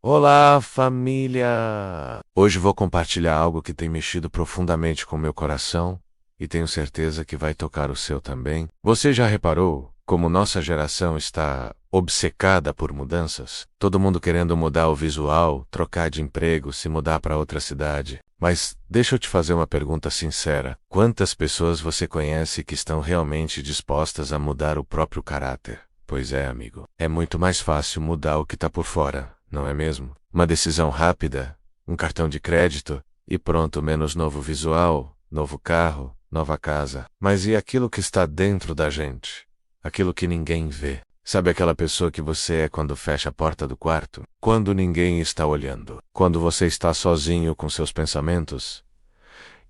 Olá, família! Hoje vou compartilhar algo que tem mexido profundamente com meu coração e tenho certeza que vai tocar o seu também. Você já reparou como nossa geração está obcecada por mudanças? Todo mundo querendo mudar o visual, trocar de emprego, se mudar para outra cidade. Mas deixa eu te fazer uma pergunta sincera. Quantas pessoas você conhece que estão realmente dispostas a mudar o próprio caráter? Pois é, amigo. É muito mais fácil mudar o que está por fora, não é mesmo? Uma decisão rápida, um cartão de crédito e pronto, menos novo visual, novo carro, nova casa. Mas e aquilo que está dentro da gente? Aquilo que ninguém vê. Sabe aquela pessoa que você é quando fecha a porta do quarto? Quando ninguém está olhando? Quando você está sozinho com seus pensamentos?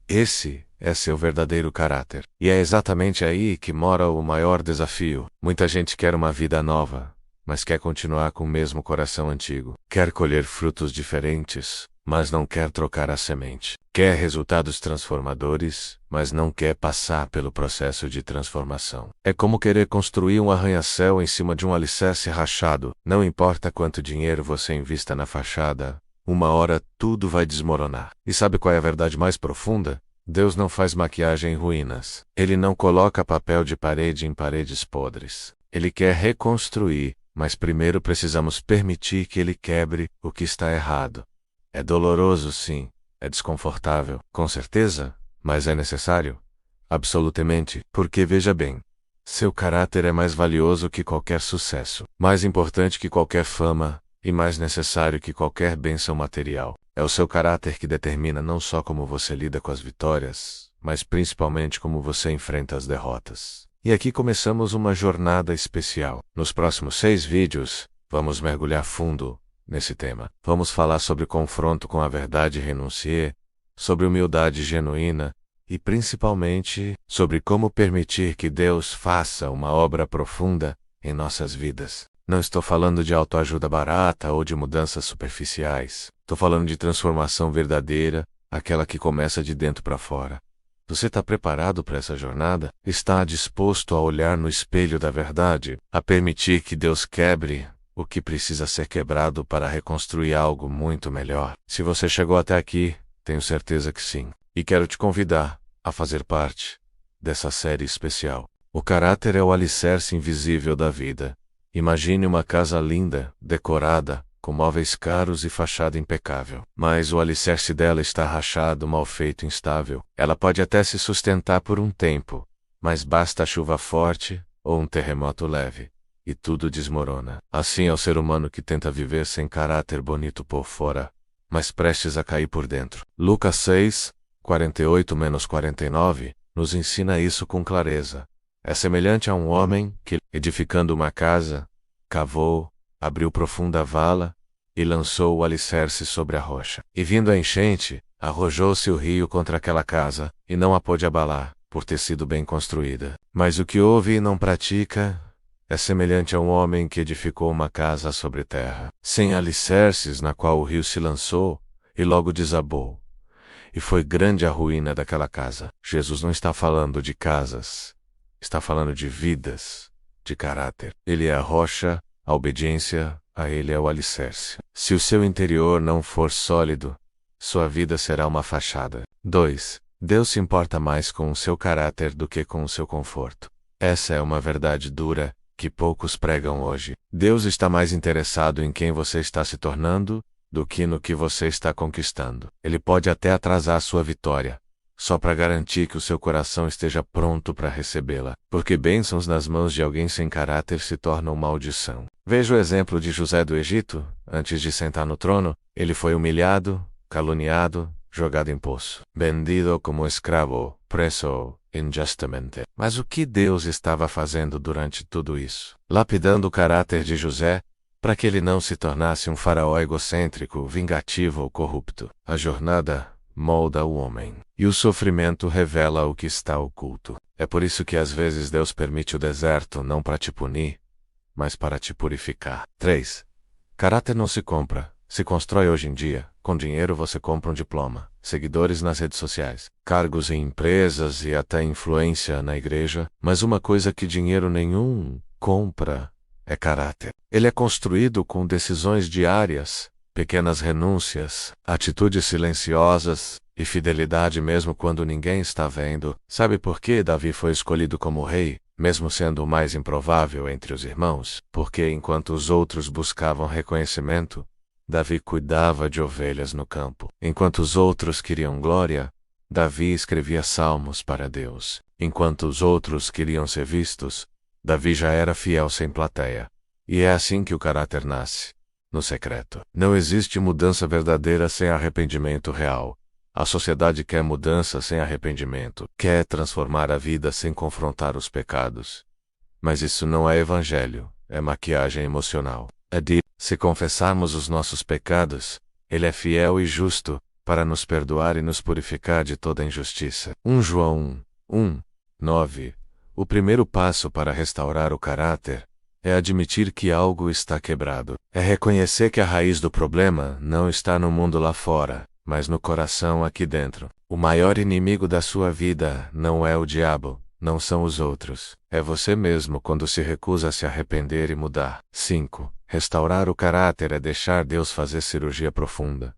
Esse é seu verdadeiro caráter. E é exatamente aí que mora o maior desafio. Muita gente quer uma vida nova, mas quer continuar com o mesmo coração antigo. Quer colher frutos diferentes, mas não quer trocar a semente. Quer resultados transformadores, mas não quer passar pelo processo de transformação. É como querer construir um arranha-céu em cima de um alicerce rachado. Não importa quanto dinheiro você invista na fachada, uma hora tudo vai desmoronar. E sabe qual é a verdade mais profunda? Deus não faz maquiagem em ruínas. Ele não coloca papel de parede em paredes podres. Ele quer reconstruir, mas primeiro precisamos permitir que ele quebre o que está errado. É doloroso, sim. É desconfortável, com certeza, mas é necessário. Absolutamente, porque veja bem. Seu caráter é mais valioso que qualquer sucesso, mais importante que qualquer fama, e mais necessário que qualquer bênção material. É o seu caráter que determina não só como você lida com as vitórias, mas principalmente como você enfrenta as derrotas. E aqui começamos uma jornada especial. Nos próximos 6 vídeos, vamos mergulhar fundo nesse tema. Vamos falar sobre confronto com a verdade e renunciar, sobre humildade genuína e principalmente sobre como permitir que Deus faça uma obra profunda em nossas vidas. Não estou falando de autoajuda barata ou de mudanças superficiais. Estou falando de transformação verdadeira, aquela que começa de dentro para fora. Você está preparado para essa jornada? Está disposto a olhar no espelho da verdade? A permitir que Deus quebre o que precisa ser quebrado para reconstruir algo muito melhor? Se você chegou até aqui, tenho certeza que sim. E quero te convidar a fazer parte dessa série especial. O caráter é o alicerce invisível da vida. Imagine uma casa linda, decorada, com móveis caros e fachada impecável. Mas o alicerce dela está rachado, mal feito, instável. Ela pode até se sustentar por um tempo, mas basta a chuva forte ou um terremoto leve, e tudo desmorona. Assim é o ser humano que tenta viver sem caráter bonito por fora, mas prestes a cair por dentro. Lucas 6, 48-49, nos ensina isso com clareza. É semelhante a um homem que, edificando uma casa, cavou, abriu profunda vala e lançou o alicerce sobre a rocha. E vindo a enchente, arrojou-se o rio contra aquela casa, e não a pôde abalar, por ter sido bem construída. Mas o que ouve e não pratica é semelhante a um homem que edificou uma casa sobre terra, sem alicerces, na qual o rio se lançou e logo desabou. E foi grande a ruína daquela casa. Jesus não está falando de casas. Está falando de vidas, de caráter. Ele é a rocha, a obediência a ele é o alicerce. Se o seu interior não for sólido, sua vida será uma fachada. 2. Deus se importa mais com o seu caráter do que com o seu conforto. Essa é uma verdade dura que poucos pregam hoje. Deus está mais interessado em quem você está se tornando do que no que você está conquistando. Ele pode até atrasar sua vitória, só para garantir que o seu coração esteja pronto para recebê-la, porque bênçãos nas mãos de alguém sem caráter se tornam maldição. Veja o exemplo de José do Egito. Antes de sentar no trono, ele foi humilhado, caluniado, jogado em poço, vendido como escravo, preso injustamente. Mas o que Deus estava fazendo durante tudo isso? Lapidando o caráter de José, para que ele não se tornasse um faraó egocêntrico, vingativo ou corrupto. A jornada molda o homem, e o sofrimento revela o que está oculto. É por isso que às vezes Deus permite o deserto não para te punir, mas para te purificar. 3. Caráter não se compra, se constrói hoje em dia. Com dinheiro você compra um diploma, seguidores nas redes sociais, cargos em empresas e até influência na igreja, mas uma coisa que dinheiro nenhum compra é caráter. Ele é construído com decisões diárias, pequenas renúncias, atitudes silenciosas e fidelidade mesmo quando ninguém está vendo. Sabe por que Davi foi escolhido como rei, mesmo sendo o mais improvável entre os irmãos? Porque enquanto os outros buscavam reconhecimento, Davi cuidava de ovelhas no campo. Enquanto os outros queriam glória, Davi escrevia salmos para Deus. Enquanto os outros queriam ser vistos, Davi já era fiel sem plateia. E é assim que o caráter nasce, no secreto. Não existe mudança verdadeira sem arrependimento real. A sociedade quer mudança sem arrependimento, quer transformar a vida sem confrontar os pecados. Mas isso não é evangelho, é maquiagem emocional. Se confessarmos os nossos pecados, Ele é fiel e justo, para nos perdoar e nos purificar de toda injustiça. 1 João 1:9. O primeiro passo para restaurar o caráter é admitir que algo está quebrado. É reconhecer que a raiz do problema não está no mundo lá fora, mas no coração aqui dentro. O maior inimigo da sua vida não é o diabo, não são os outros. É você mesmo quando se recusa a se arrepender e mudar. 5. Restaurar o caráter é deixar Deus fazer cirurgia profunda.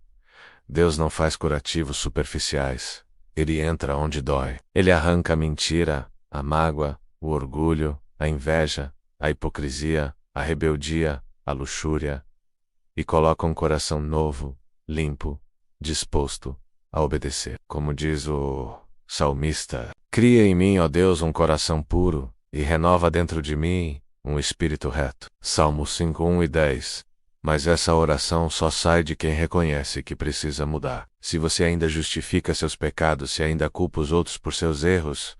Deus não faz curativos superficiais. Ele entra onde dói. Ele arranca a mentira, a mágoa, o orgulho, a inveja, a hipocrisia, a rebeldia, a luxúria, e coloca um coração novo, limpo, disposto a obedecer. Como diz o salmista: cria em mim, ó Deus, um coração puro, e renova dentro de mim um espírito reto. Salmo 5:1 e 10. Mas essa oração só sai de quem reconhece que precisa mudar. Se você ainda justifica seus pecados, se ainda culpa os outros por seus erros,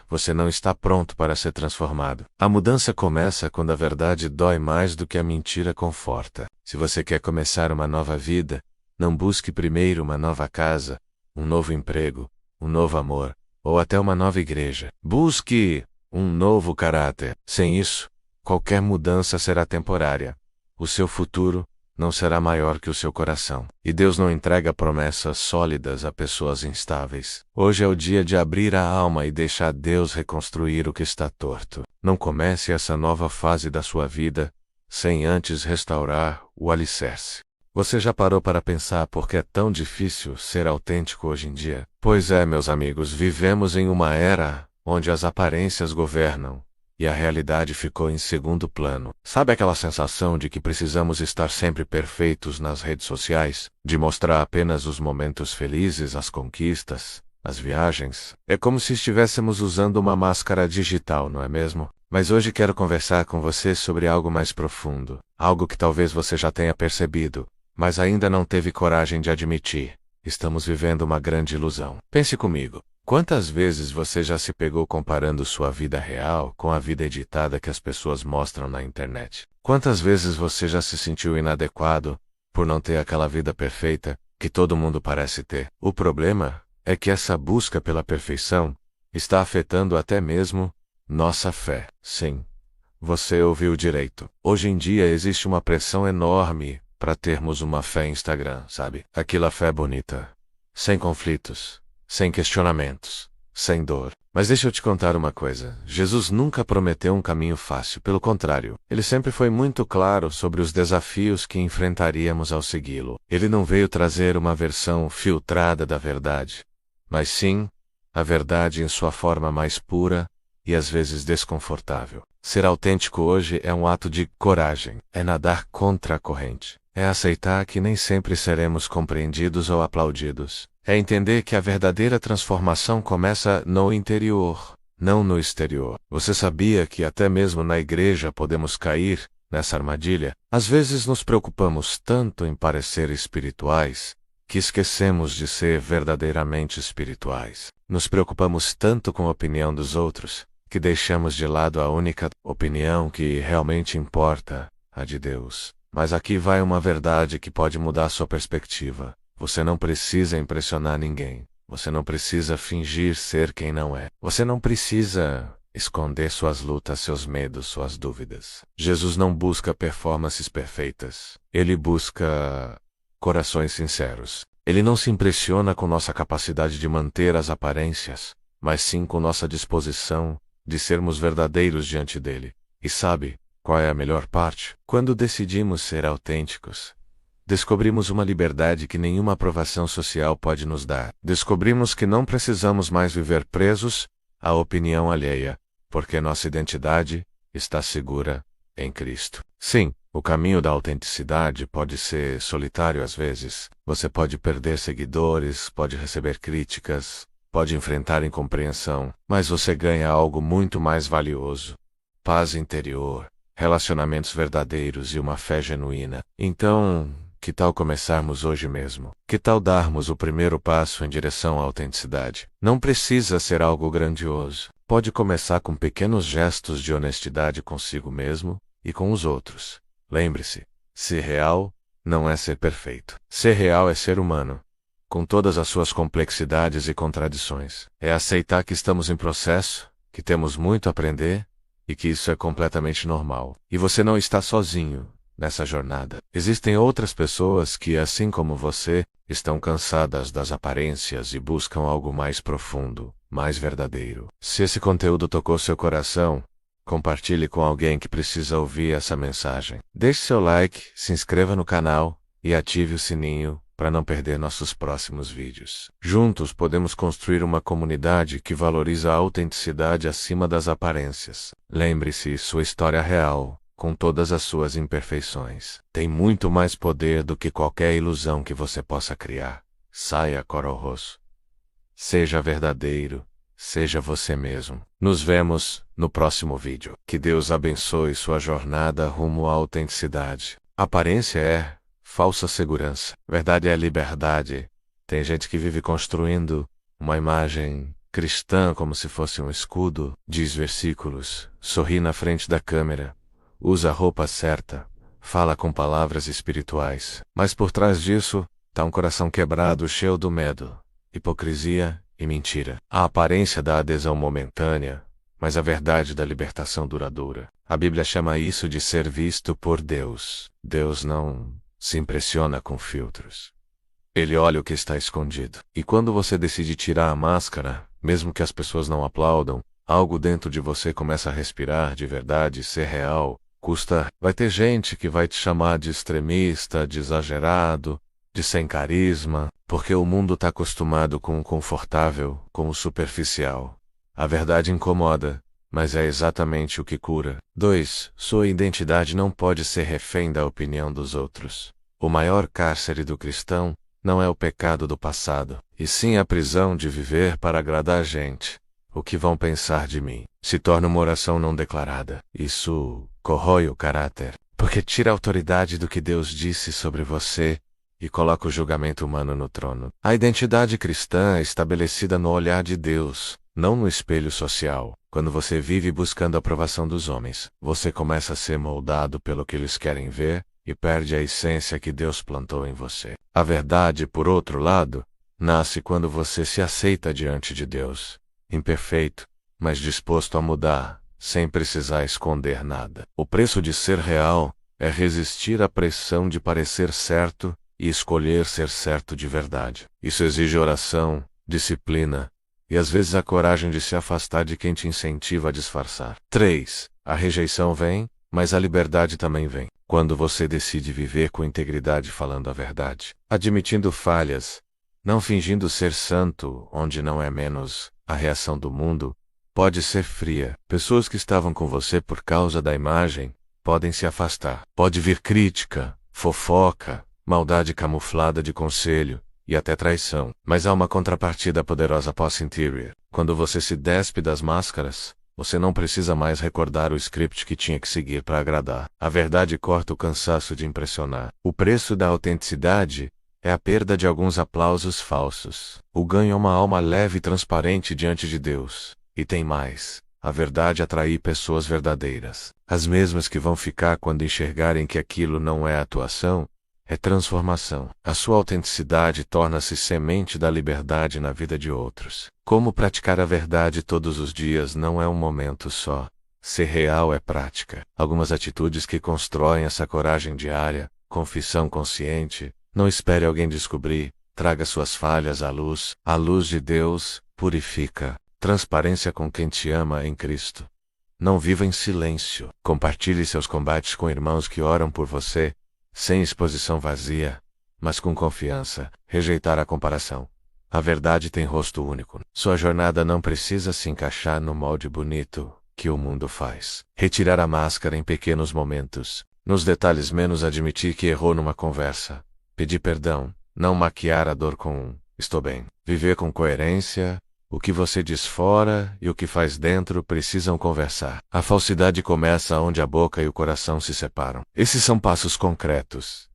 você não está pronto para ser transformado. A mudança começa quando a verdade dói mais do que a mentira conforta. Se você quer começar uma nova vida, não busque primeiro uma nova casa, um novo emprego, um novo amor, ou até uma nova igreja. Busque um novo caráter. Sem isso, qualquer mudança será temporária. O seu futuro não será maior que o seu coração. E Deus não entrega promessas sólidas a pessoas instáveis. Hoje é o dia de abrir a alma e deixar Deus reconstruir o que está torto. Não comece essa nova fase da sua vida sem antes restaurar o alicerce. Você já parou para pensar por que é tão difícil ser autêntico hoje em dia? Pois é, meus amigos, vivemos em uma era onde as aparências governam e a realidade ficou em segundo plano. Sabe aquela sensação de que precisamos estar sempre perfeitos nas redes sociais? De mostrar apenas os momentos felizes, as conquistas, as viagens? É como se estivéssemos usando uma máscara digital, não é mesmo? Mas hoje quero conversar com você sobre algo mais profundo. Algo que talvez você já tenha percebido, mas ainda não teve coragem de admitir. Estamos vivendo uma grande ilusão. Pense comigo. Quantas vezes você já se pegou comparando sua vida real com a vida editada que as pessoas mostram na internet? Quantas vezes você já se sentiu inadequado por não ter aquela vida perfeita que todo mundo parece ter? O problema é que essa busca pela perfeição está afetando até mesmo nossa fé. Sim, você ouviu direito. Hoje em dia existe uma pressão enorme para termos uma fé Instagram, sabe? Aquela fé bonita, sem conflitos, sem questionamentos, sem dor. Mas deixa eu te contar uma coisa. Jesus nunca prometeu um caminho fácil. Pelo contrário, ele sempre foi muito claro sobre os desafios que enfrentaríamos ao segui-lo. Ele não veio trazer uma versão filtrada da verdade, mas sim a verdade em sua forma mais pura e às vezes desconfortável. Ser autêntico hoje é um ato de coragem. É nadar contra a corrente. É aceitar que nem sempre seremos compreendidos ou aplaudidos. É entender que a verdadeira transformação começa no interior, não no exterior. Você sabia que até mesmo na igreja podemos cair nessa armadilha? Às vezes nos preocupamos tanto em parecer espirituais que esquecemos de ser verdadeiramente espirituais. Nos preocupamos tanto com a opinião dos outros que deixamos de lado a única opinião que realmente importa, a de Deus. Mas aqui vai uma verdade que pode mudar sua perspectiva. Você não precisa impressionar ninguém. Você não precisa fingir ser quem não é. Você não precisa esconder suas lutas, seus medos, suas dúvidas. Jesus não busca performances perfeitas. Ele busca corações sinceros. Ele não se impressiona com nossa capacidade de manter as aparências, mas sim com nossa disposição de sermos verdadeiros diante dele. E sabe qual é a melhor parte? Quando decidimos ser autênticos, Descobrimos uma liberdade que nenhuma aprovação social pode nos dar. Descobrimos que não precisamos mais viver presos à opinião alheia, porque nossa identidade está segura em Cristo. Sim, o caminho da autenticidade pode ser solitário às vezes. Você pode perder seguidores, pode receber críticas, pode enfrentar incompreensão, mas você ganha algo muito mais valioso: paz interior, relacionamentos verdadeiros e uma fé genuína. Então, que tal começarmos hoje mesmo? Que tal darmos o primeiro passo em direção à autenticidade? Não precisa ser algo grandioso. Pode começar com pequenos gestos de honestidade consigo mesmo e com os outros. Lembre-se, ser real não é ser perfeito. Ser real é ser humano, com todas as suas complexidades e contradições. É aceitar que estamos em processo, que temos muito a aprender e que isso é completamente normal. E você não está sozinho nessa jornada. Existem outras pessoas que, assim como você, estão cansadas das aparências e buscam algo mais profundo, mais verdadeiro. Se esse conteúdo tocou seu coração, compartilhe com alguém que precisa ouvir essa mensagem. Deixe seu like, se inscreva no canal e ative o sininho para não perder nossos próximos vídeos. Juntos podemos construir uma comunidade que valoriza a autenticidade acima das aparências. Lembre-se, sua história real, com todas as suas imperfeições, tem muito mais poder do que qualquer ilusão que você possa criar. Saia Cororroso. Seja verdadeiro, seja você mesmo. Nos vemos no próximo vídeo. Que Deus abençoe sua jornada rumo à autenticidade. Aparência é falsa segurança. Verdade é liberdade. Tem gente que vive construindo uma imagem cristã como se fosse um escudo, diz versículos, sorri na frente da câmera, usa a roupa certa, fala com palavras espirituais. Mas por trás disso, tá um coração quebrado, cheio do medo, hipocrisia e mentira. A aparência dá adesão momentânea, mas a verdade da libertação duradoura. A Bíblia chama isso de ser visto por Deus. Deus não se impressiona com filtros. Ele olha o que está escondido. E quando você decide tirar a máscara, mesmo que as pessoas não aplaudam, algo dentro de você começa a respirar de verdade, ser real. Vai ter gente que vai te chamar de extremista, de exagerado, de sem carisma, porque o mundo está acostumado com o confortável, com o superficial. A verdade incomoda, mas é exatamente o que cura. 2. Sua identidade não pode ser refém da opinião dos outros. O maior cárcere do cristão não é o pecado do passado, e sim a prisão de viver para agradar a gente. O que vão pensar de mim? Se torna uma oração não declarada. Isso corrói o caráter, porque tira a autoridade do que Deus disse sobre você e coloca o julgamento humano no trono. A identidade cristã é estabelecida no olhar de Deus, não no espelho social. Quando você vive buscando a aprovação dos homens, você começa a ser moldado pelo que eles querem ver e perde a essência que Deus plantou em você. A verdade, por outro lado, nasce quando você se aceita diante de Deus, imperfeito, mas disposto a mudar, sem precisar esconder nada. O preço de ser real é resistir à pressão de parecer certo e escolher ser certo de verdade. Isso exige oração, disciplina e às vezes a coragem de se afastar de quem te incentiva a disfarçar. 3. A rejeição vem, mas a liberdade também vem. Quando você decide viver com integridade falando a verdade, admitindo falhas, não fingindo ser santo onde não é menos, a reação do mundo pode ser fria. Pessoas que estavam com você por causa da imagem podem se afastar. Pode vir crítica, fofoca, maldade camuflada de conselho e até traição. Mas há uma contrapartida poderosa pós-interior. Quando você se despe das máscaras, você não precisa mais recordar o script que tinha que seguir para agradar. A verdade corta o cansaço de impressionar. O preço da autenticidade é a perda de alguns aplausos falsos. O ganho é uma alma leve e transparente diante de Deus. E tem mais. A verdade atrai pessoas verdadeiras. As mesmas que vão ficar quando enxergarem que aquilo não é atuação, é transformação. A sua autenticidade torna-se semente da liberdade na vida de outros. Como praticar a verdade todos os dias não é um momento só. Ser real é prática. Algumas atitudes que constroem essa coragem diária: confissão consciente, não espere alguém descobrir, traga suas falhas à luz. A luz de Deus purifica. Transparência com quem te ama em Cristo. Não viva em silêncio. Compartilhe seus combates com irmãos que oram por você. sem exposição vazia, mas com confiança, rejeitar a comparação. A verdade tem rosto único. Sua jornada não precisa se encaixar no molde bonito que o mundo faz. Retirar a máscara em pequenos momentos, nos detalhes menos admitir que errou numa conversa, pedir perdão, não maquiar a dor com estou bem. Viver com coerência, o que você diz fora e o que faz dentro precisam conversar. A falsidade começa onde a boca e o coração se separam. Esses são passos concretos.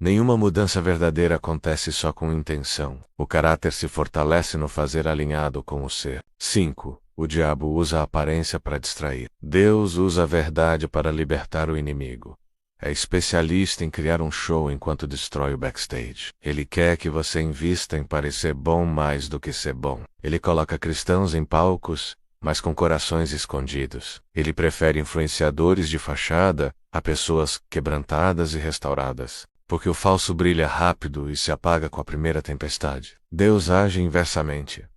Nenhuma mudança verdadeira acontece só com intenção. O caráter se fortalece no fazer alinhado com o ser. 5. O diabo usa a aparência para distrair. Deus usa a verdade para libertar o inimigo. É especialista em criar um show enquanto destrói o backstage. Ele quer que você invista em parecer bom mais do que ser bom. Ele coloca cristãos em palcos, mas com corações escondidos. Ele prefere influenciadores de fachada a pessoas quebrantadas e restauradas. Porque o falso brilha rápido e se apaga com a primeira tempestade. Deus age inversamente.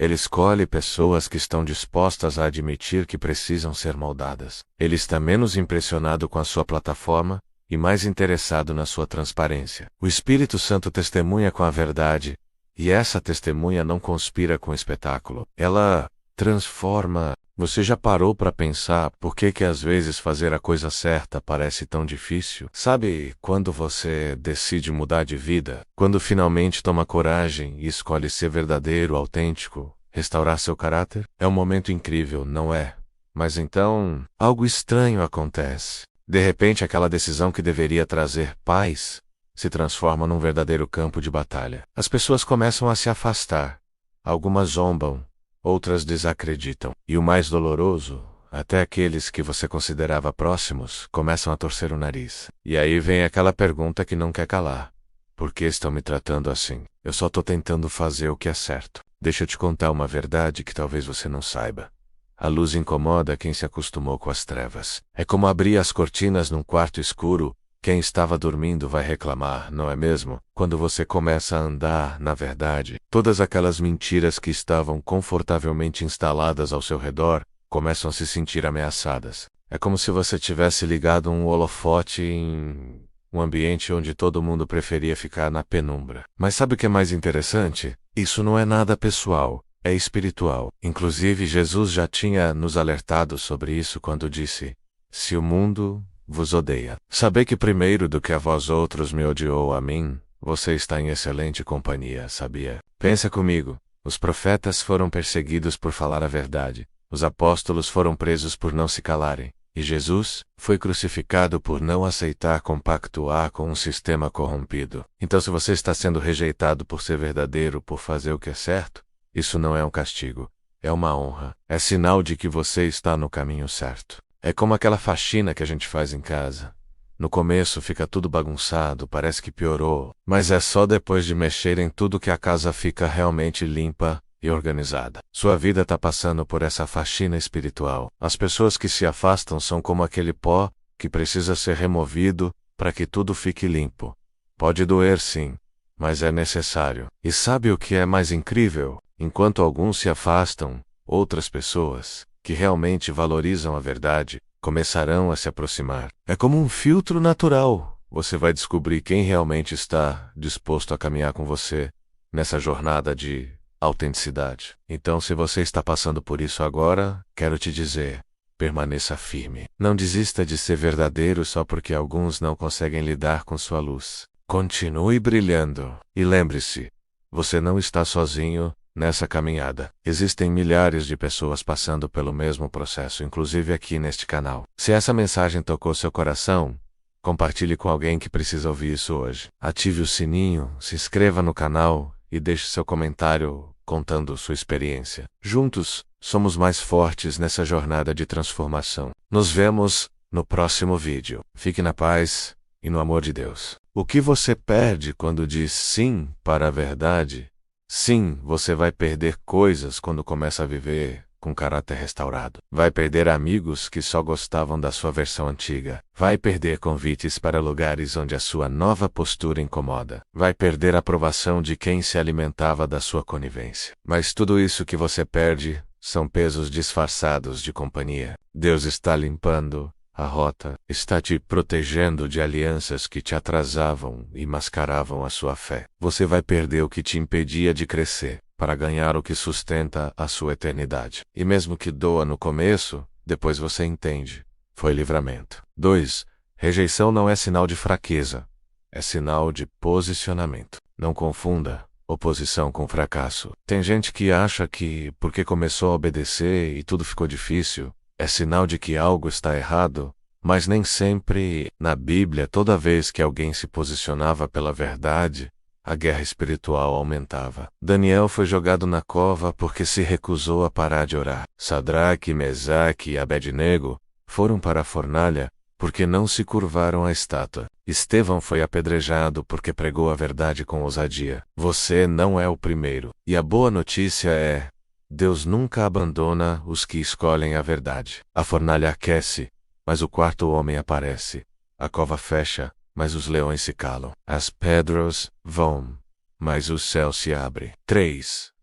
Ele escolhe pessoas que estão dispostas a admitir que precisam ser moldadas. Ele está menos impressionado com a sua plataforma e mais interessado na sua transparência. O Espírito Santo testemunha com a verdade, e essa testemunha não conspira com o espetáculo. Ela transforma. Você já parou para pensar por que às vezes fazer a coisa certa parece tão difícil? Sabe quando você decide mudar de vida? Quando finalmente toma coragem e escolhe ser verdadeiro, autêntico, restaurar seu caráter? É um momento incrível, não é? Mas então, algo estranho acontece. De repente, aquela decisão que deveria trazer paz se transforma num verdadeiro campo de batalha. As pessoas começam a se afastar. Algumas zombam. Outras desacreditam. E o mais doloroso, até aqueles que você considerava próximos, começam a torcer o nariz. E aí vem aquela pergunta que não quer calar. Por que estão me tratando assim? Eu só estou tentando fazer o que é certo. Deixa eu te contar uma verdade que talvez você não saiba. A luz incomoda quem se acostumou com as trevas. É como abrir as cortinas num quarto escuro. Quem estava dormindo vai reclamar, não é mesmo? Quando você começa a andar, na verdade, todas aquelas mentiras que estavam confortavelmente instaladas ao seu redor começam a se sentir ameaçadas. É como se você tivesse ligado um holofote em um ambiente onde todo mundo preferia ficar na penumbra. Mas sabe o que é mais interessante? Isso não é nada pessoal, é espiritual. Inclusive, Jesus já tinha nos alertado sobre isso quando disse: se o mundo vos odeia. Saber que primeiro do que a vós outros me odiou a mim, você está em excelente companhia, sabia? Pensa comigo, os profetas foram perseguidos por falar a verdade, os apóstolos foram presos por não se calarem, e Jesus foi crucificado por não aceitar compactuar com um sistema corrompido. Então, se você está sendo rejeitado por ser verdadeiro, por fazer o que é certo, isso não é um castigo, é uma honra, é sinal de que você está no caminho certo. É como aquela faxina que a gente faz em casa. No começo fica tudo bagunçado, parece que piorou, mas é só depois de mexer em tudo que a casa fica realmente limpa e organizada. Sua vida está passando por essa faxina espiritual. As pessoas que se afastam são como aquele pó que precisa ser removido para que tudo fique limpo. Pode doer sim, mas é necessário. E sabe o que é mais incrível? Enquanto alguns se afastam, outras pessoas que realmente valorizam a verdade, começarão a se aproximar. É como um filtro natural. Você vai descobrir quem realmente está disposto a caminhar com você nessa jornada de autenticidade. Então, se você está passando por isso agora, quero te dizer, permaneça firme. Não desista de ser verdadeiro só porque alguns não conseguem lidar com sua luz. Continue brilhando. E lembre-se, você não está sozinho nessa caminhada. Existem milhares de pessoas passando pelo mesmo processo, inclusive aqui neste canal. Se essa mensagem tocou seu coração, compartilhe com alguém que precisa ouvir isso hoje. Ative o sininho, se inscreva no canal e deixe seu comentário contando sua experiência. Juntos, somos mais fortes nessa jornada de transformação. Nos vemos no próximo vídeo. Fique na paz e no amor de Deus. O que você perde quando diz sim para a verdade? Sim, você vai perder coisas quando começa a viver com caráter restaurado. Vai perder amigos que só gostavam da sua versão antiga. Vai perder convites para lugares onde a sua nova postura incomoda. Vai perder a aprovação de quem se alimentava da sua conivência. Mas tudo isso que você perde são pesos disfarçados de companhia. Deus está limpando A rota está te protegendo de alianças que te atrasavam e mascaravam a sua fé. Você vai perder o que te impedia de crescer, para ganhar o que sustenta a sua eternidade. E mesmo que doa no começo, depois você entende. Foi livramento. 2. Rejeição não é sinal de fraqueza. É sinal de posicionamento. Não confunda oposição com fracasso. Tem gente que acha que, porque começou a obedecer e tudo ficou difícil, é sinal de que algo está errado, mas nem sempre, na Bíblia, toda vez que alguém se posicionava pela verdade, a guerra espiritual aumentava. Daniel foi jogado na cova porque se recusou a parar de orar. Sadraque, Mesaque e Abednego foram para a fornalha porque não se curvaram à estátua. Estevão foi apedrejado porque pregou a verdade com ousadia. Você não é o primeiro. E a boa notícia é: Deus nunca abandona os que escolhem a verdade. A fornalha aquece, mas o quarto homem aparece. A cova fecha, mas os leões se calam. As pedras vão, mas o céu se abre. 3.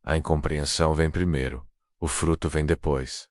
A incompreensão vem primeiro. O fruto vem depois.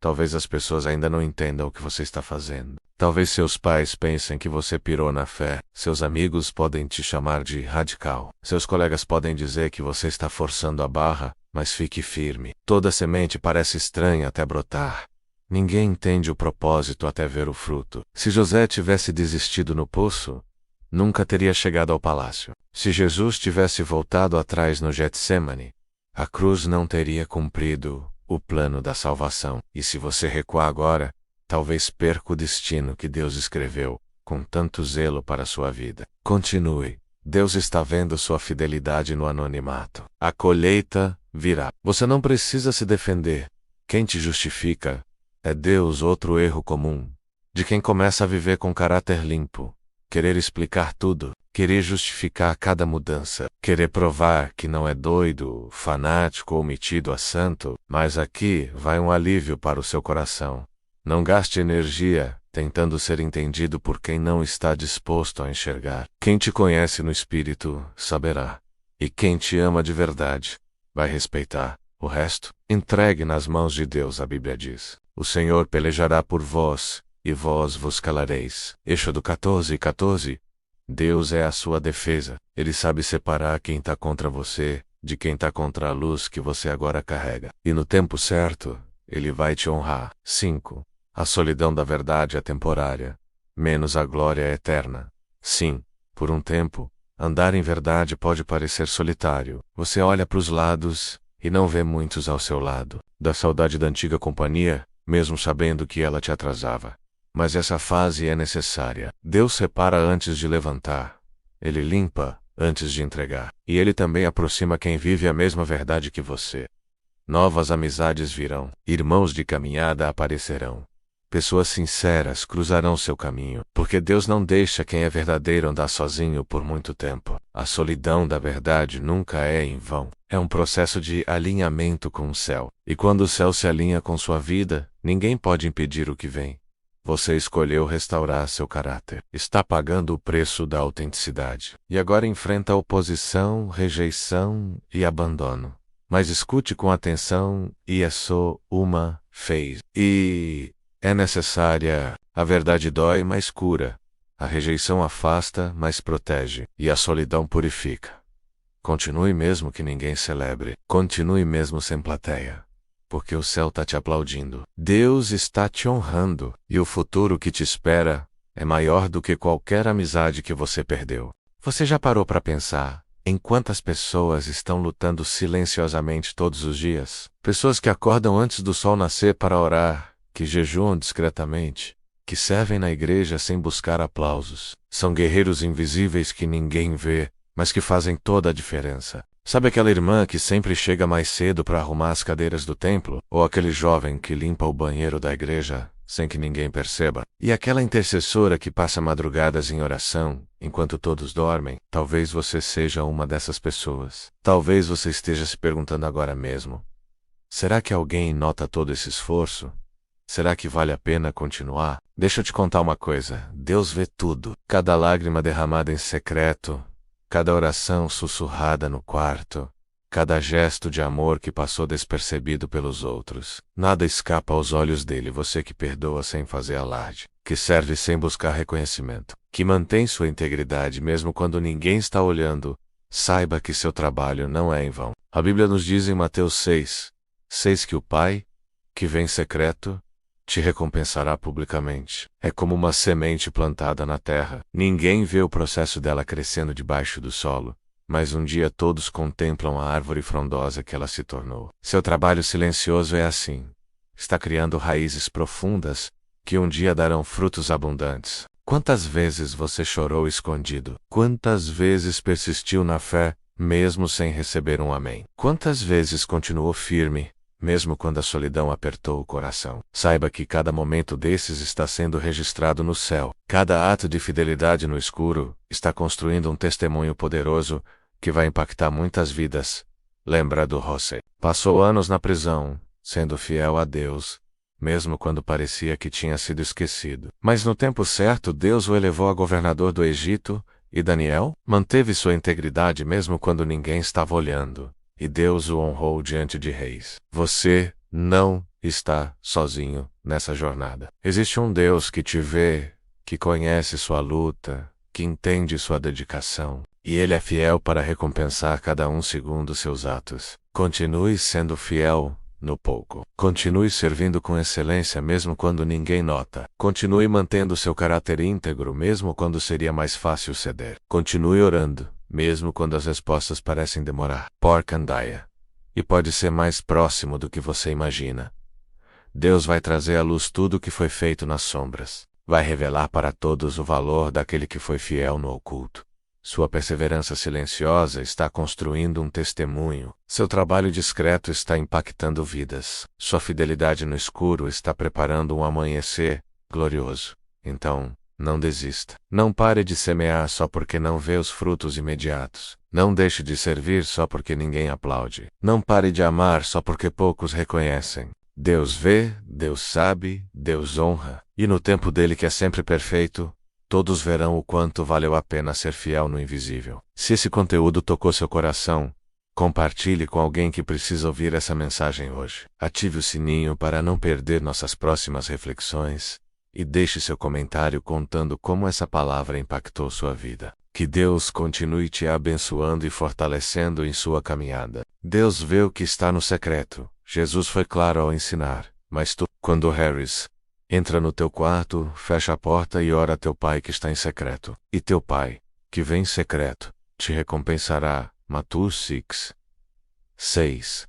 Talvez as pessoas ainda não entendam o que você está fazendo. Talvez seus pais pensem que você pirou na fé. Seus amigos podem te chamar de radical. Seus colegas podem dizer que você está forçando a barra, mas fique firme. Toda semente parece estranha até brotar. Ninguém entende o propósito até ver o fruto. Se José tivesse desistido no poço, nunca teria chegado ao palácio. Se Jesus tivesse voltado atrás no Getsêmani, a cruz não teria cumprido o plano da salvação. E se você recuar agora, talvez perca o destino que Deus escreveu com tanto zelo para a sua vida. Continue. Deus está vendo sua fidelidade no anonimato. A colheita virá. Você não precisa se defender. Quem te justifica é Deus. Outro erro comum de quem começa a viver com caráter limpo: querer explicar tudo, querer justificar cada mudança, querer provar que não é doido, fanático ou metido a santo. Mas aqui vai um alívio para o seu coração. Não gaste energia tentando ser entendido por quem não está disposto a enxergar. Quem te conhece no espírito saberá. E quem te ama de verdade vai respeitar. O resto, entregue nas mãos de Deus, a Bíblia diz. O Senhor pelejará por vós, e vós vos calareis. Êxodo 14:14. Deus é a sua defesa. Ele sabe separar quem está contra você de quem está contra a luz que você agora carrega. E no tempo certo, Ele vai te honrar. 5. A solidão da verdade é temporária, menos a glória é eterna. Sim, por um tempo, andar em verdade pode parecer solitário. Você olha para os lados e não vê muitos ao seu lado. Dá saudade da antiga companhia, mesmo sabendo que ela te atrasava. Mas essa fase é necessária. Deus separa antes de levantar. Ele limpa antes de entregar. E Ele também aproxima quem vive a mesma verdade que você. Novas amizades virão. Irmãos de caminhada aparecerão. Pessoas sinceras cruzarão seu caminho, porque Deus não deixa quem é verdadeiro andar sozinho por muito tempo. A solidão da verdade nunca é em vão. É um processo de alinhamento com o céu. E quando o céu se alinha com sua vida, ninguém pode impedir o que vem. Você escolheu restaurar seu caráter. Está pagando o preço da autenticidade. E agora enfrenta oposição, rejeição e abandono. Mas escute com atenção, e é só uma vez. E é necessária. A verdade dói, mas cura. A rejeição afasta, mas protege. E a solidão purifica. Continue mesmo que ninguém celebre. Continue mesmo sem plateia. Porque o céu está te aplaudindo. Deus está te honrando. E o futuro que te espera é maior do que qualquer amizade que você perdeu. Você já parou para pensar em quantas pessoas estão lutando silenciosamente todos os dias? Pessoas que acordam antes do sol nascer para orar, que jejuam discretamente, que servem na igreja sem buscar aplausos. São guerreiros invisíveis que ninguém vê, mas que fazem toda a diferença. Sabe aquela irmã que sempre chega mais cedo para arrumar as cadeiras do templo? Ou aquele jovem que limpa o banheiro da igreja sem que ninguém perceba? E aquela intercessora que passa madrugadas em oração enquanto todos dormem? Talvez você seja uma dessas pessoas. Talvez você esteja se perguntando agora mesmo: será que alguém nota todo esse esforço? Será que vale a pena continuar? Deixa eu te contar uma coisa. Deus vê tudo. Cada lágrima derramada em secreto, cada oração sussurrada no quarto, cada gesto de amor que passou despercebido pelos outros. Nada escapa aos olhos dele. Você que perdoa sem fazer alarde, que serve sem buscar reconhecimento, que mantém sua integridade mesmo quando ninguém está olhando, saiba que seu trabalho não é em vão. A Bíblia nos diz em Mateus 6:6 que o Pai, que vem em secreto, te recompensará publicamente. É como uma semente plantada na terra. Ninguém vê o processo dela crescendo debaixo do solo, mas um dia todos contemplam a árvore frondosa que ela se tornou. Seu trabalho silencioso é assim. Está criando raízes profundas, que um dia darão frutos abundantes. Quantas vezes você chorou escondido? Quantas vezes persistiu na fé, mesmo sem receber um amém? Quantas vezes continuou firme, mesmo quando a solidão apertou o coração? Saiba que cada momento desses está sendo registrado no céu. Cada ato de fidelidade no escuro está construindo um testemunho poderoso que vai impactar muitas vidas. Lembra do José? Passou anos na prisão, sendo fiel a Deus, mesmo quando parecia que tinha sido esquecido. Mas no tempo certo Deus o elevou a governador do Egito, e Daniel manteve sua integridade mesmo quando ninguém estava olhando, e Deus o honrou diante de reis. Você não está sozinho nessa jornada. Existe um Deus que te vê, que conhece sua luta, que entende sua dedicação, e Ele é fiel para recompensar cada um segundo seus atos. Continue sendo fiel no pouco. Continue servindo com excelência mesmo quando ninguém nota. Continue mantendo seu caráter íntegro mesmo quando seria mais fácil ceder. Continue orando, mesmo quando as respostas parecem demorar. Porcandaia. E pode ser mais próximo do que você imagina. Deus vai trazer à luz tudo o que foi feito nas sombras. Vai revelar para todos o valor daquele que foi fiel no oculto. Sua perseverança silenciosa está construindo um testemunho. Seu trabalho discreto está impactando vidas. Sua fidelidade no escuro está preparando um amanhecer glorioso. Então, não desista. Não pare de semear só porque não vê os frutos imediatos. Não deixe de servir só porque ninguém aplaude. Não pare de amar só porque poucos reconhecem. Deus vê, Deus sabe, Deus honra. E no tempo dele, que é sempre perfeito, todos verão o quanto valeu a pena ser fiel no invisível. Se esse conteúdo tocou seu coração, compartilhe com alguém que precisa ouvir essa mensagem hoje. Ative o sininho para não perder nossas próximas reflexões e deixe seu comentário contando como essa palavra impactou sua vida. Que Deus continue te abençoando e fortalecendo em sua caminhada. Deus vê o que está no secreto. Jesus foi claro ao ensinar, mas tu, quando Harris, entra no teu quarto, fecha a porta e ora a teu pai que está em secreto. E teu pai, que vem em secreto, te recompensará. Mateus 6:6.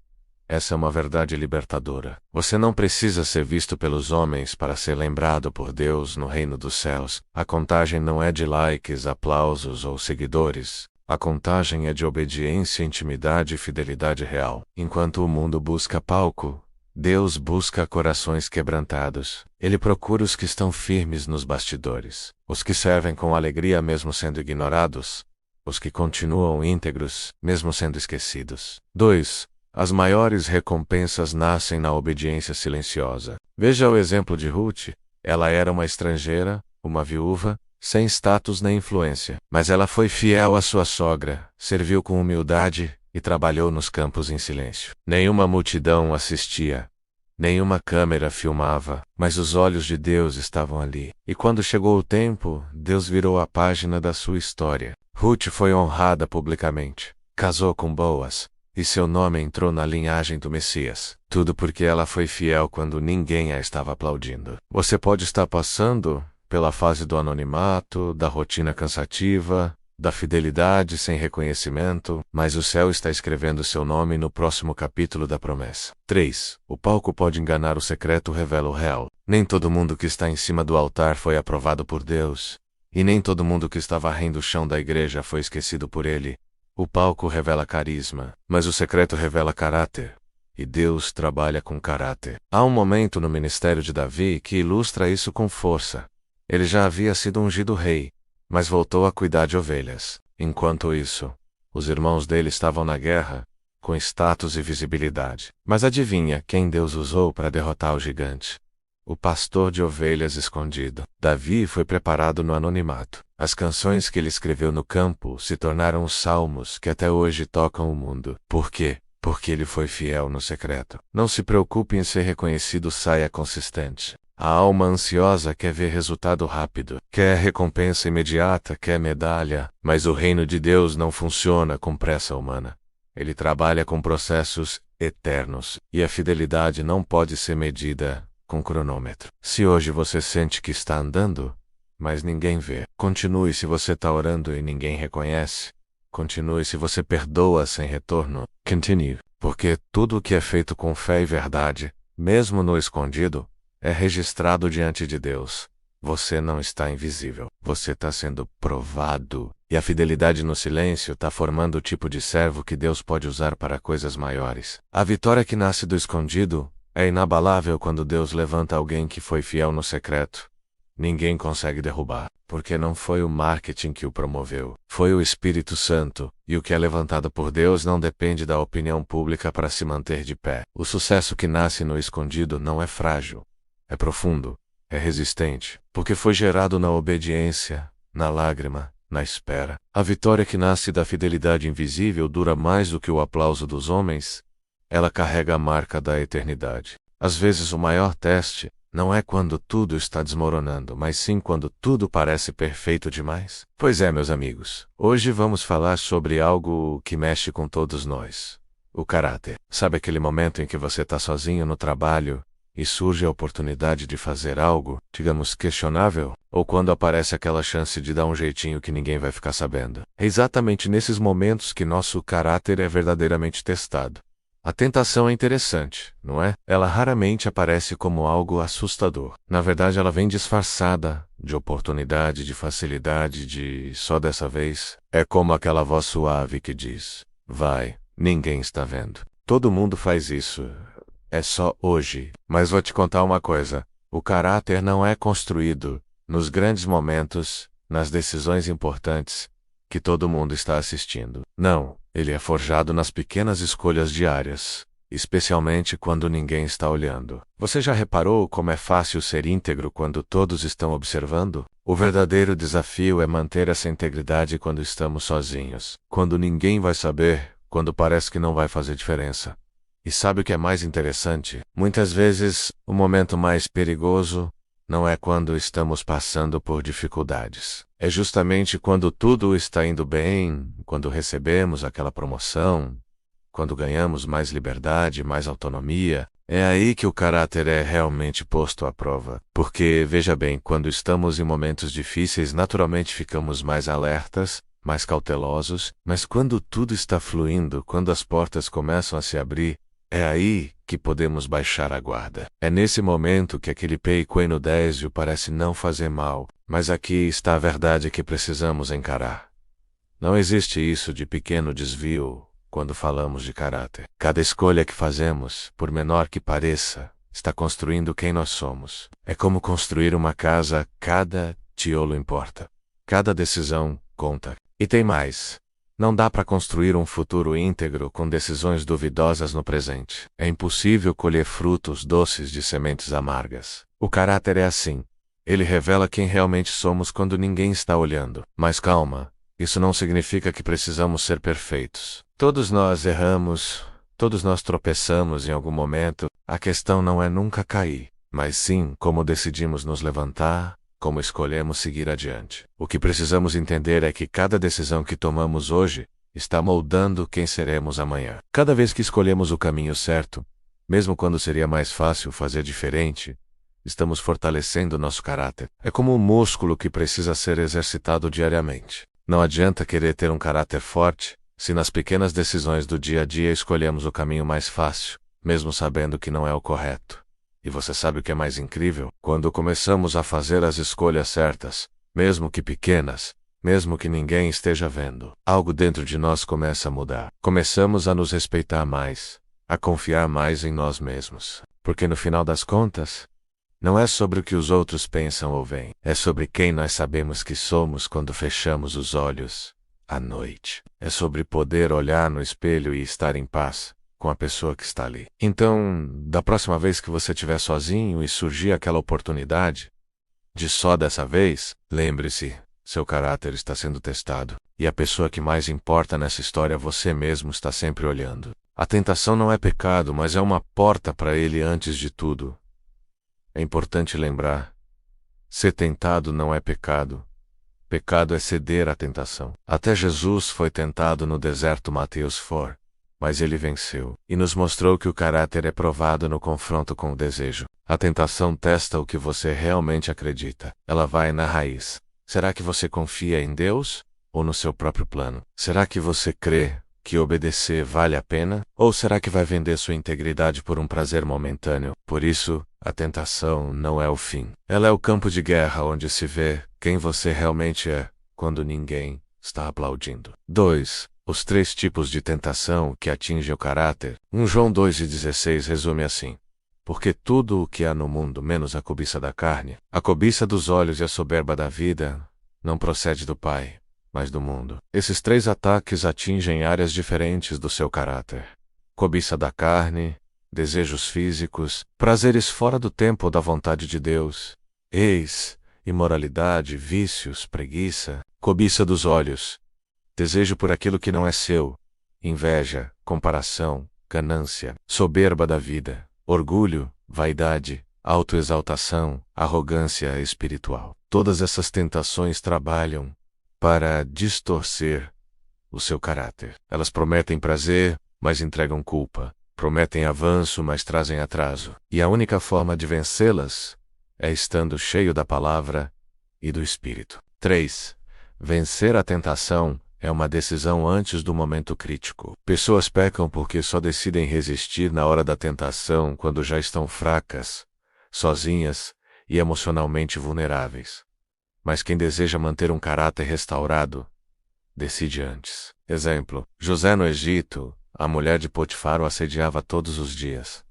Essa é uma verdade libertadora. Você não precisa ser visto pelos homens para ser lembrado por Deus no reino dos céus. A contagem não é de likes, aplausos ou seguidores. A contagem é de obediência, intimidade e fidelidade real. Enquanto o mundo busca palco, Deus busca corações quebrantados. Ele procura os que estão firmes nos bastidores, os que servem com alegria mesmo sendo ignorados, os que continuam íntegros mesmo sendo esquecidos. 2. As maiores recompensas nascem na obediência silenciosa. Veja o exemplo de Ruth. Ela era uma estrangeira, uma viúva, sem status nem influência, mas ela foi fiel à sua sogra, serviu com humildade e trabalhou nos campos em silêncio. Nenhuma multidão assistia, nenhuma câmera filmava, mas os olhos de Deus estavam ali. E quando chegou o tempo, Deus virou a página da sua história. Ruth foi honrada publicamente, casou com Boaz, e seu nome entrou na linhagem do Messias. Tudo porque ela foi fiel quando ninguém a estava aplaudindo. Você pode estar passando pela fase do anonimato, da rotina cansativa, da fidelidade sem reconhecimento, mas o céu está escrevendo seu nome no próximo capítulo da promessa. 3. O palco pode enganar, o secreto revela o real. Nem todo mundo que está em cima do altar foi aprovado por Deus, e nem todo mundo que está varrendo o chão da igreja foi esquecido por Ele. O palco revela carisma, mas o secreto revela caráter. E Deus trabalha com caráter. Há um momento no ministério de Davi que ilustra isso com força. Ele já havia sido ungido rei, mas voltou a cuidar de ovelhas. Enquanto isso, os irmãos dele estavam na guerra, com status e visibilidade. Mas adivinha quem Deus usou para derrotar o gigante? o pastor de ovelhas escondido. Davi foi preparado no anonimato. As canções que ele escreveu no campo se tornaram os salmos que até hoje tocam o mundo. Por quê? Porque ele foi fiel no secreto. Não se preocupe em ser reconhecido, saia consistente. A alma ansiosa quer ver resultado rápido, quer recompensa imediata, quer medalha, mas o reino de Deus não funciona com pressa humana. Ele trabalha com processos eternos, e a fidelidade não pode ser medida com cronômetro. Se hoje você sente que está andando, mas ninguém vê, continue. Se você está orando e ninguém reconhece, continue. Se você perdoa sem retorno, continue. Porque tudo o que é feito com fé e verdade, mesmo no escondido, é registrado diante de Deus. Você não está invisível. Você está sendo provado. E a fidelidade no silêncio está formando o tipo de servo que Deus pode usar para coisas maiores. A vitória que nasce do escondido é inabalável quando Deus levanta alguém que foi fiel no secreto. Ninguém consegue derrubar, porque não foi o marketing que o promoveu. Foi o Espírito Santo, e o que é levantado por Deus não depende da opinião pública para se manter de pé. O sucesso que nasce no escondido não é frágil. É profundo, é resistente, porque foi gerado na obediência, na lágrima, na espera. A vitória que nasce da fidelidade invisível dura mais do que o aplauso dos homens. Ela carrega a marca da eternidade. Às vezes o maior teste não é quando tudo está desmoronando, mas sim quando tudo parece perfeito demais. Pois é, meus amigos, hoje vamos falar sobre algo que mexe com todos nós. O caráter. Sabe aquele momento em que você está sozinho no trabalho e surge a oportunidade de fazer algo, digamos, questionável, ou quando aparece aquela chance de dar um jeitinho que ninguém vai ficar sabendo. É exatamente nesses momentos que nosso caráter é verdadeiramente testado. A tentação é interessante, não é? Ela raramente aparece como algo assustador. Na verdade, ela vem disfarçada de oportunidade, de facilidade, de só dessa vez. É como aquela voz suave que diz: vai, ninguém está vendo. Todo mundo faz isso. É só hoje. Mas vou te contar uma coisa. O caráter não é construído nos grandes momentos, nas decisões importantes, que todo mundo está assistindo. Não, ele é forjado nas pequenas escolhas diárias, especialmente quando ninguém está olhando. Você já reparou como é fácil ser íntegro quando todos estão observando? O verdadeiro desafio é manter essa integridade quando estamos sozinhos, quando ninguém vai saber, quando parece que não vai fazer diferença. E sabe o que é mais interessante? Muitas vezes, o momento mais perigoso não é quando estamos passando por dificuldades. É justamente quando tudo está indo bem, quando recebemos aquela promoção, quando ganhamos mais liberdade, mais autonomia. É aí que o caráter é realmente posto à prova. Porque, veja bem, quando estamos em momentos difíceis, naturalmente ficamos mais alertas, mais cautelosos, mas quando tudo está fluindo, quando as portas começam a se abrir, é aí que podemos baixar a guarda. É nesse momento que aquele pequeno désio parece não fazer mal, mas aqui está a verdade que precisamos encarar. Não existe isso de pequeno desvio quando falamos de caráter. Cada escolha que fazemos, por menor que pareça, está construindo quem nós somos. É como construir uma casa, cada tiolo importa. Cada decisão conta. E tem mais. Não dá para construir um futuro íntegro com decisões duvidosas no presente. É impossível colher frutos doces de sementes amargas. O caráter é assim. Ele revela quem realmente somos quando ninguém está olhando. Mas calma, isso não significa que precisamos ser perfeitos. Todos nós erramos, todos nós tropeçamos em algum momento. A questão não é nunca cair, mas sim como decidimos nos levantar, como escolhemos seguir adiante. O que precisamos entender é que cada decisão que tomamos hoje está moldando quem seremos amanhã. Cada vez que escolhemos o caminho certo, mesmo quando seria mais fácil fazer diferente, estamos fortalecendo nosso caráter. É como um músculo que precisa ser exercitado diariamente. Não adianta querer ter um caráter forte se nas pequenas decisões do dia a dia escolhemos o caminho mais fácil, mesmo sabendo que não é o correto. E você sabe o que é mais incrível? Quando começamos a fazer as escolhas certas, mesmo que pequenas, mesmo que ninguém esteja vendo, algo dentro de nós começa a mudar. Começamos a nos respeitar mais, a confiar mais em nós mesmos. Porque no final das contas, não é sobre o que os outros pensam ou veem, é sobre quem nós sabemos que somos quando fechamos os olhos à noite. É sobre poder olhar no espelho e estar em paz, com a pessoa que está ali. Então, da próxima vez que você estiver sozinho e surgir aquela oportunidade, de só dessa vez, lembre-se, seu caráter está sendo testado. E a pessoa que mais importa nessa história, você mesmo, está sempre olhando. A tentação não é pecado, mas é uma porta para ele antes de tudo. É importante lembrar, ser tentado não é pecado. Pecado é ceder à tentação. Até Jesus foi tentado no deserto, Mateus 4. Mas ele venceu, e nos mostrou que o caráter é provado no confronto com o desejo. A tentação testa o que você realmente acredita. Ela vai na raiz. Será que você confia em Deus ou no seu próprio plano? Será que você crê que obedecer vale a pena? Ou será que vai vender sua integridade por um prazer momentâneo? Por isso, a tentação não é o fim. Ela é o campo de guerra onde se vê quem você realmente é quando ninguém está aplaudindo. 2. Os 3 tipos de tentação que atingem o caráter. 1 João 2,16 resume assim: porque tudo o que há no mundo, menos a cobiça da carne, a cobiça dos olhos e a soberba da vida, não procede do Pai, mas do mundo. Esses 3 ataques atingem áreas diferentes do seu caráter. Cobiça da carne, desejos físicos, prazeres fora do tempo ou da vontade de Deus, imoralidade, vícios, preguiça. Cobiça dos olhos, desejo por aquilo que não é seu, inveja, comparação, ganância, soberba da vida, orgulho, vaidade, autoexaltação, arrogância espiritual. Todas essas tentações trabalham para distorcer o seu caráter. Elas prometem prazer, mas entregam culpa. Prometem avanço, mas trazem atraso. E a única forma de vencê-las é estando cheio da palavra e do Espírito. 3. Vencer a tentação é uma decisão antes do momento crítico. Pessoas pecam porque só decidem resistir na hora da tentação quando já estão fracas, sozinhas e emocionalmente vulneráveis. Mas quem deseja manter um caráter restaurado, decide antes. Exemplo: José no Egito, a mulher de Potifar o assediava todos os dias.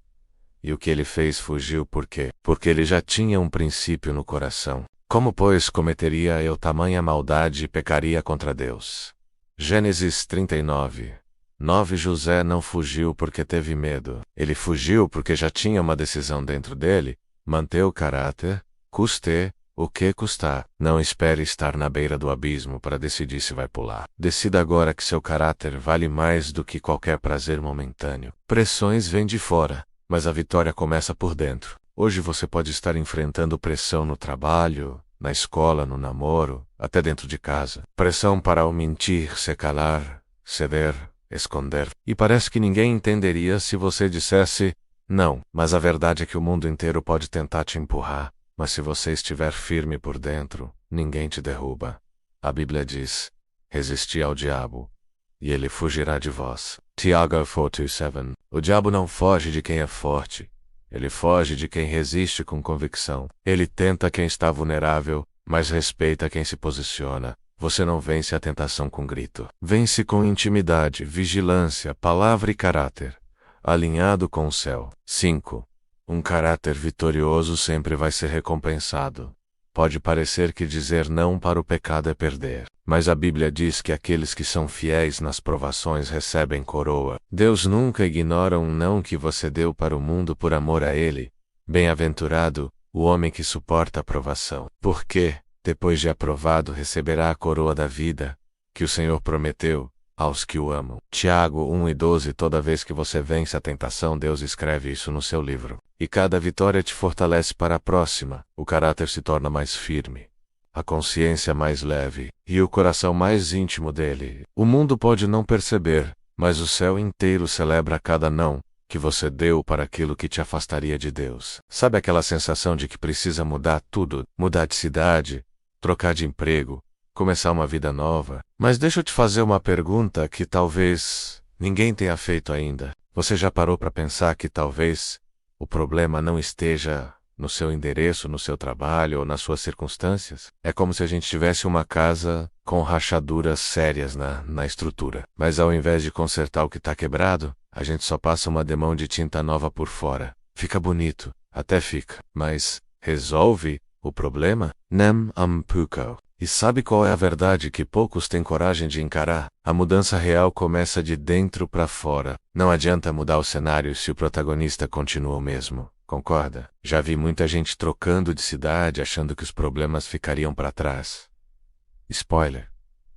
E o que ele fez? Fugiu. Por quê? Porque ele já tinha um princípio no coração. Como, pois, cometeria eu tamanha maldade e pecaria contra Deus? Gênesis 39. 9. José não fugiu porque teve medo. Ele fugiu porque já tinha uma decisão dentro dele: manter o caráter, custe o que custar. Não espere estar na beira do abismo para decidir se vai pular. Decida agora que seu caráter vale mais do que qualquer prazer momentâneo. Pressões vêm de fora, mas a vitória começa por dentro. Hoje você pode estar enfrentando pressão no trabalho, na escola, no namoro, até dentro de casa. Pressão para mentir, se calar, ceder, esconder. E parece que ninguém entenderia se você dissesse não. Mas a verdade é que o mundo inteiro pode tentar te empurrar. Mas se você estiver firme por dentro, ninguém te derruba. A Bíblia diz: resisti ao diabo, e ele fugirá de vós. Tiago 4:7. O diabo não foge de quem é forte. Ele foge de quem resiste com convicção. Ele tenta quem está vulnerável, mas respeita quem se posiciona. Você não vence a tentação com grito. Vence com intimidade, vigilância, palavra e caráter, alinhado com o céu. 5. Um caráter vitorioso sempre vai ser recompensado. Pode parecer que dizer não para o pecado é perder, mas a Bíblia diz que aqueles que são fiéis nas provações recebem coroa. Deus nunca ignora um não que você deu para o mundo por amor a Ele. Bem-aventurado o homem que suporta a provação, porque, depois de aprovado, receberá a coroa da vida, que o Senhor prometeu aos que o amam. Tiago 1:12. Toda vez que você vence a tentação, Deus escreve isso no seu livro. E cada vitória te fortalece para a próxima. O caráter se torna mais firme, a consciência mais leve, e o coração mais íntimo dele. O mundo pode não perceber, mas o céu inteiro celebra cada não que você deu para aquilo que te afastaria de Deus. Sabe aquela sensação de que precisa mudar tudo? Mudar de cidade, trocar de emprego, começar uma vida nova? Mas deixa eu te fazer uma pergunta que talvez ninguém tenha feito ainda. Você já parou para pensar que talvez o problema não esteja no seu endereço, no seu trabalho ou nas suas circunstâncias? É como se a gente tivesse uma casa com rachaduras sérias na estrutura. Mas ao invés de consertar o que está quebrado, a gente só passa uma demão de tinta nova por fora. Fica bonito, até fica. Mas resolve o problema? Nem um pouco. E sabe qual é a verdade que poucos têm coragem de encarar? A mudança real começa de dentro para fora. Não adianta mudar o cenário se o protagonista continua o mesmo. Concorda? Já vi muita gente trocando de cidade achando que os problemas ficariam para trás. Spoiler.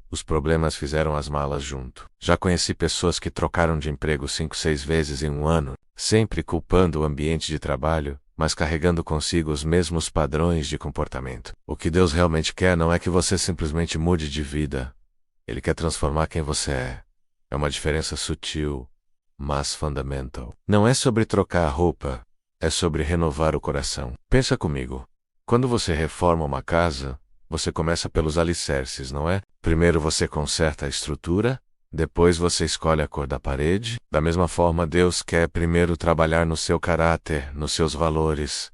Os problemas fizeram as malas junto. Já conheci pessoas que trocaram de emprego 5, 6 vezes em um ano, sempre culpando o ambiente de trabalho, mas carregando consigo os mesmos padrões de comportamento. O que Deus realmente quer não é que você simplesmente mude de vida. Ele quer transformar quem você é. É uma diferença sutil, mas fundamental. Não é sobre trocar a roupa, é sobre renovar o coração. Pensa comigo. Quando você reforma uma casa, você começa pelos alicerces, não é? Primeiro você conserta a estrutura, depois você escolhe a cor da parede. Da mesma forma, Deus quer primeiro trabalhar no seu caráter, nos seus valores,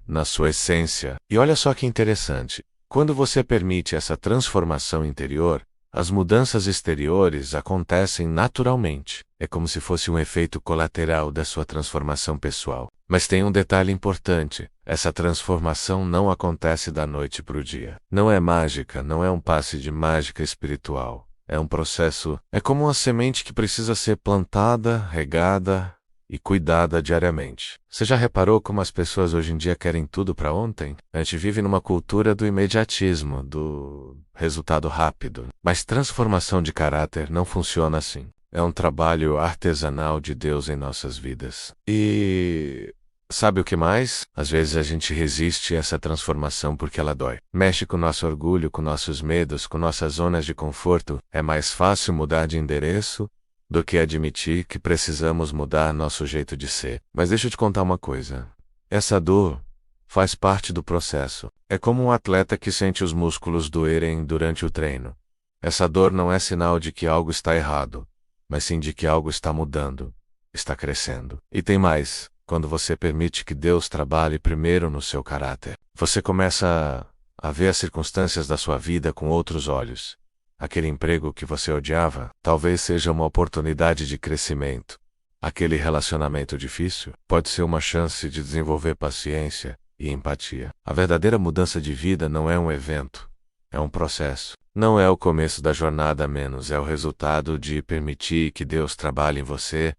na sua essência. E olha só que interessante. Quando você permite essa transformação interior, as mudanças exteriores acontecem naturalmente. É como se fosse um efeito colateral da sua transformação pessoal. Mas tem um detalhe importante. Essa transformação não acontece da noite para o dia. Não é mágica, não é um passe de mágica espiritual. É um processo, é como uma semente que precisa ser plantada, regada e cuidada diariamente. Você já reparou como as pessoas hoje em dia querem tudo para ontem? A gente vive numa cultura do imediatismo, do resultado rápido. Mas transformação de caráter não funciona assim. É um trabalho artesanal de Deus em nossas vidas. E sabe o que mais? Às vezes a gente resiste a essa transformação porque ela dói. Mexe com nosso orgulho, com nossos medos, com nossas zonas de conforto. É mais fácil mudar de endereço do que admitir que precisamos mudar nosso jeito de ser. Mas deixa eu te contar uma coisa. Essa dor faz parte do processo. É como um atleta que sente os músculos doerem durante o treino. Essa dor não é sinal de que algo está errado, mas sim de que algo está mudando, está crescendo. E tem mais. Quando você permite que Deus trabalhe primeiro no seu caráter, você começa a ver as circunstâncias da sua vida com outros olhos. Aquele emprego que você odiava, talvez seja uma oportunidade de crescimento. Aquele relacionamento difícil pode ser uma chance de desenvolver paciência e empatia. A verdadeira mudança de vida não é um evento, é um processo. Não é o começo da jornada menos, é o resultado de permitir que Deus trabalhe em você,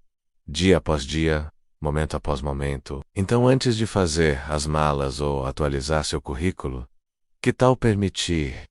dia após dia, momento após momento. Então, antes de fazer as malas ou atualizar seu currículo, que tal permitir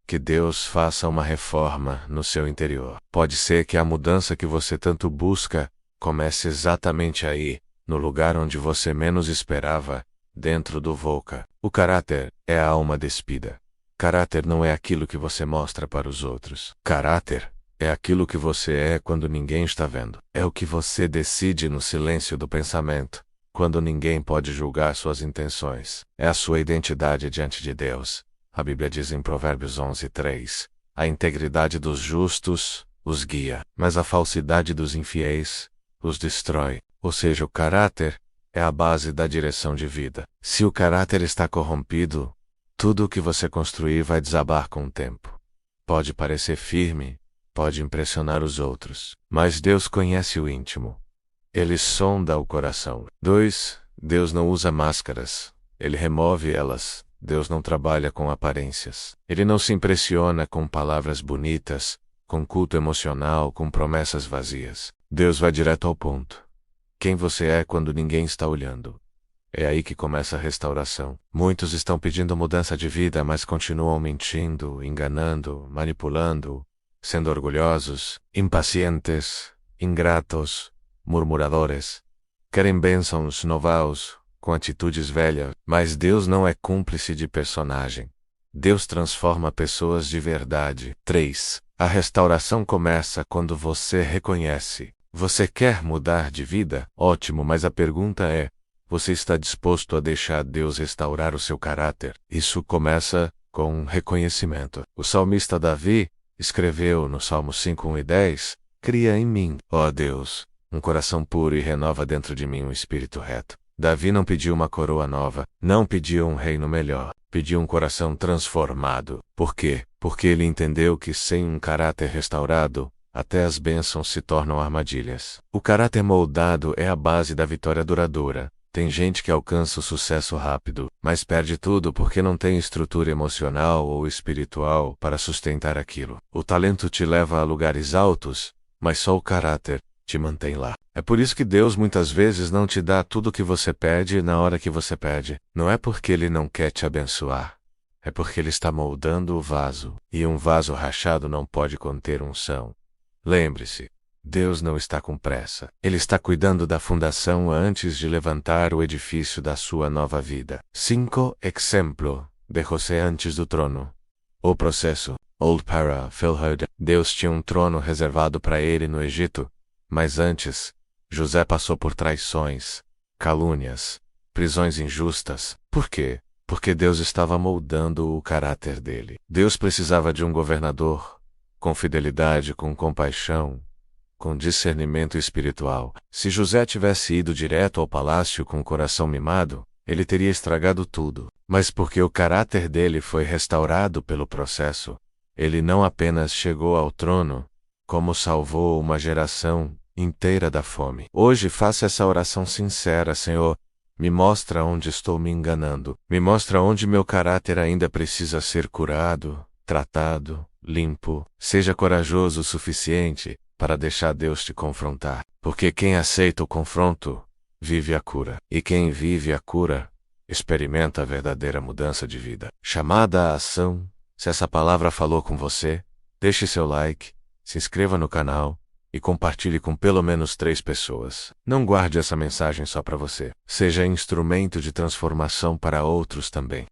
que Deus faça uma reforma no seu interior? Pode ser que a mudança que você tanto busca comece exatamente aí, no lugar onde você menos esperava, dentro do VUCA. O caráter é a alma despida. Caráter não é aquilo que você mostra para os outros. Caráter é aquilo que você é quando ninguém está vendo. É o que você decide no silêncio do pensamento, quando ninguém pode julgar suas intenções. É a sua identidade diante de Deus. A Bíblia diz em Provérbios 11:3, a integridade dos justos os guia, mas a falsidade dos infiéis os destrói. Ou seja, o caráter é a base da direção de vida. Se o caráter está corrompido, tudo o que você construir vai desabar com o tempo. Pode parecer firme, pode impressionar os outros, mas Deus conhece o íntimo. Ele sonda o coração. 2. Deus não usa máscaras. Ele remove elas. Deus não trabalha com aparências. Ele não se impressiona com palavras bonitas, com culto emocional, com promessas vazias. Deus vai direto ao ponto. Quem você é quando ninguém está olhando. É aí que começa a restauração. Muitos estão pedindo mudança de vida, mas continuam mentindo, enganando, manipulando, sendo orgulhosos, impacientes, ingratos, murmuradores. Querem bênçãos novaos, com atitudes velhas, mas Deus não é cúmplice de personagem. Deus transforma pessoas de verdade. 3. A restauração começa quando você reconhece. Você quer mudar de vida? Ótimo, mas a pergunta é, você está disposto a deixar Deus restaurar o seu caráter? Isso começa com um reconhecimento. O salmista Davi escreveu no Salmo 5:1 e 10, cria em mim, ó Deus, um coração puro e renova dentro de mim um espírito reto. Davi não pediu uma coroa nova, não pediu um reino melhor, pediu um coração transformado. Por quê? Porque ele entendeu que sem um caráter restaurado, até as bênçãos se tornam armadilhas. O caráter moldado é a base da vitória duradoura. Tem gente que alcança o sucesso rápido, mas perde tudo porque não tem estrutura emocional ou espiritual para sustentar aquilo. O talento te leva a lugares altos, mas só o caráter te mantém lá. É por isso que Deus muitas vezes não te dá tudo o que você pede na hora que você pede. Não é porque Ele não quer te abençoar. É porque Ele está moldando o vaso, e um vaso rachado não pode conter unção. Lembre-se, Deus não está com pressa. Ele está cuidando da fundação antes de levantar o edifício da sua nova vida. 5. Exemplo de José antes do trono. O processo. Old Para, Phil Hurd. Deus tinha um trono reservado para ele no Egito, mas antes, José passou por traições, calúnias, prisões injustas. Por quê? Porque Deus estava moldando o caráter dele. Deus precisava de um governador, com fidelidade, com compaixão, com discernimento espiritual. Se José tivesse ido direto ao palácio com o coração mimado, ele teria estragado tudo. Mas porque o caráter dele foi restaurado pelo processo, ele não apenas chegou ao trono, como salvou uma geração inteira da fome. Hoje faça essa oração sincera: Senhor, me mostra onde estou me enganando. Me mostra onde meu caráter ainda precisa ser curado, tratado, limpo. Seja corajoso o suficiente para deixar Deus te confrontar. Porque quem aceita o confronto, vive a cura. E quem vive a cura, experimenta a verdadeira mudança de vida. Chamada à ação. Se essa palavra falou com você, deixe seu like, se inscreva no canal e compartilhe com pelo menos 3 pessoas. Não guarde essa mensagem só para você. Seja instrumento de transformação para outros também.